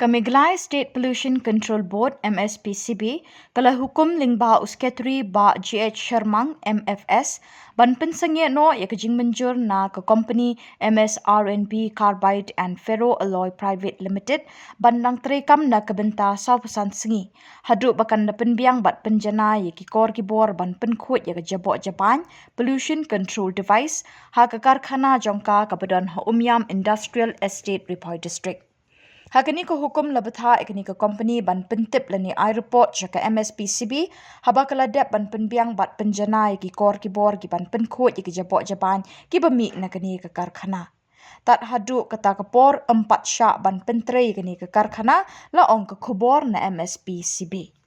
Kamiglai State Pollution Control Board MSPCB kala hukum lingba usketri ba GH Sharmang MFS ban pensangye no yakajing menjur na ke company MSRNB Carbide and Ferro Alloy Private Limited ban nang trekam na kebenta saw pesan sengi hadu bakan na penbiang bat penjana yaki kor kibor ban penkhut yak jabok Japan Pollution Control Device ha ke karkhana jongka kabadan ha Umyam Industrial Estate Ripoy District. Hakani ko hukum labatha ikani ko company ban pentip lani airport jaka MSPCB haba kala dep ban penbiang bat penjana ki kor ki bor ki ban penkhot ki jabok Japan ki bami nakani ke karkhana. Tat hadu kata kapor 4 syak ban pentre kani ke karkhana la ong ke kubor na MSPCB.